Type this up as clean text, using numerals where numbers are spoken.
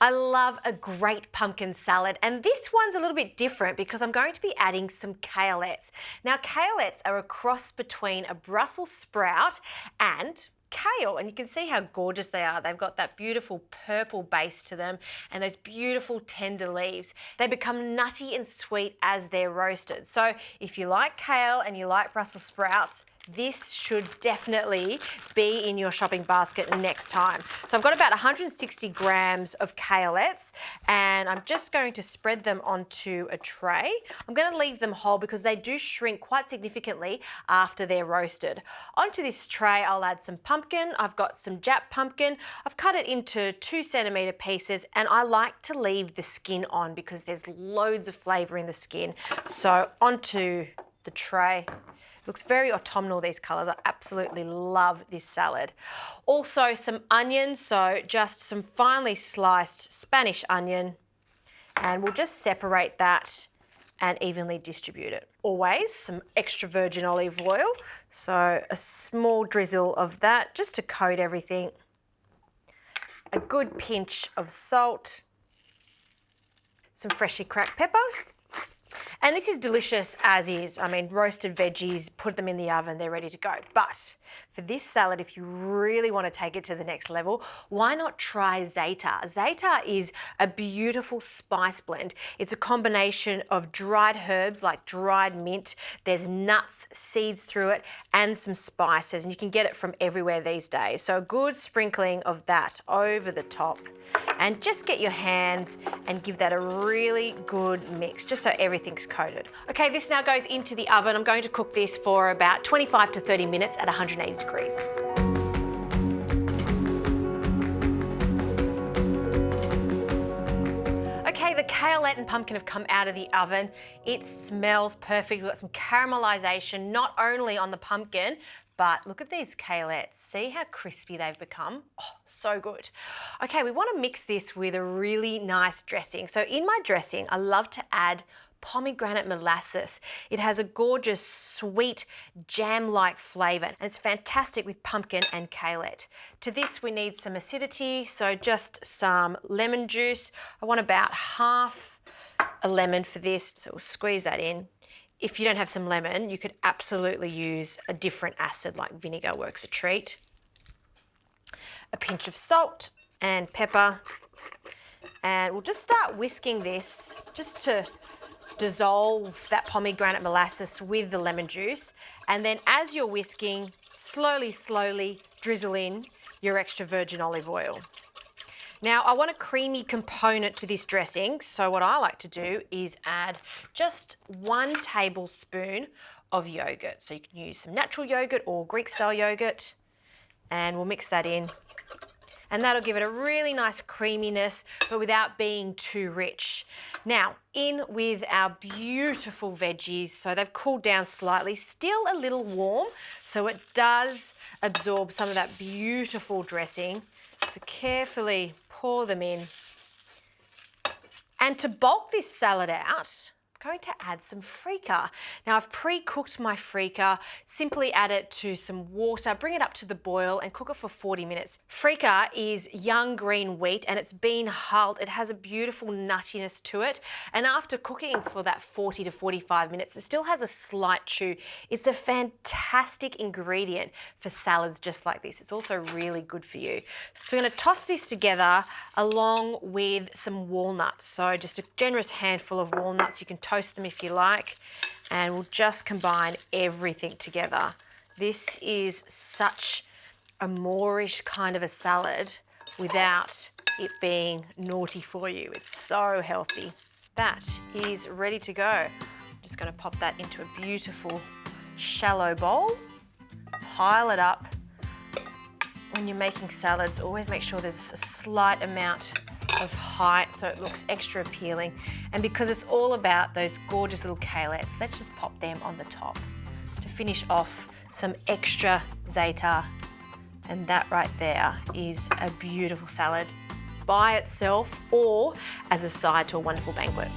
I love a great pumpkin salad, and this one's a little bit different because I'm going to be adding some kalettes. Now, kalettes are a cross between a Brussels sprout and kale, and you can see how gorgeous they are. They've got that beautiful purple base to them and those beautiful tender leaves. They become nutty and sweet as they're roasted. So if you like kale and you like Brussels sprouts, this should definitely be in your shopping basket next time. So I've got about 160 grams of kalettes, and I'm just going to spread them onto a tray. I'm going to leave them whole because they do shrink quite significantly after they're roasted. Onto this tray, I'll add some pumpkin. I've got some Jap pumpkin. I've cut it into 2 centimetre pieces, and I like to leave the skin on because there's loads of flavour in the skin. So onto the tray. Looks very autumnal, these colours. I absolutely love this salad. Also some onions, so just some finely sliced Spanish onion, and we'll just separate that and evenly distribute it. Always some extra virgin olive oil, so a small drizzle of that just to coat everything. A good pinch of salt, some freshly cracked pepper. And this is delicious as is. I mean, roasted veggies, put them in the oven, they're ready to go. But for this salad, if you really want to take it to the next level, why not try Za'atar? Za'atar is a beautiful spice blend. It's a combination of dried herbs like dried mint. There's nuts, seeds through it, and some spices. And you can get it from everywhere these days. So a good sprinkling of that over the top. And just get your hands and give that a really good mix, just so everything's coated. Okay, this now goes into the oven. I'm going to cook this for about 25 to 30 minutes at 180 degrees. Okay, the kaleette and pumpkin have come out of the oven. It smells perfect. We've got some caramelization, not only on the pumpkin, but look at these kalettes. See how crispy they've become? Oh, so good. Okay, we want to mix this with a really nice dressing. So in my dressing, I love to add pomegranate molasses. It has a gorgeous, sweet, jam-like flavour, and it's fantastic with pumpkin and kaleette. To this, we need some acidity, so just some lemon juice. I want about half a lemon for this, so we'll squeeze that in. If you don't have some lemon, you could absolutely use a different acid like vinegar works a treat. A pinch of salt and pepper. And we'll just start whisking this just to dissolve that pomegranate molasses with the lemon juice. And then as you're whisking, slowly drizzle in your extra virgin olive oil. Now, I want a creamy component to this dressing, so what I like to do is add just 1 tablespoon of yogurt. So you can use some natural yogurt or Greek-style yogurt, and we'll mix that in. And that'll give it a really nice creaminess, but without being too rich. Now, in with our beautiful veggies. So they've cooled down slightly, still a little warm, so it does absorb some of that beautiful dressing. So carefully pour them in. And to bulk this salad out, I'm going to add some Freekeh. Now I've pre-cooked my Freekeh, simply add it to some water, bring it up to the boil and cook it for 40 minutes. Freekeh is young green wheat and it's been hulled. It has a beautiful nuttiness to it. And after cooking for that 40 to 45 minutes, it still has a slight chew. It's a fantastic ingredient for salads just like this. It's also really good for you. So we're going to toss this together along with some walnuts. So just a generous handful of walnuts. You can toast them if you like, and we'll just combine everything together. This is such a moreish kind of a salad without it being naughty for you. It's so healthy. That is ready to go. I'm just going to pop that into a beautiful shallow bowl, pile it up. When you're making salads, always make sure there's a slight amount of height so it looks extra appealing. And because it's all about those gorgeous little kalettes, let's just pop them on the top to finish off some extra Za'atar. And that right there is a beautiful salad by itself or as a side to a wonderful banquet.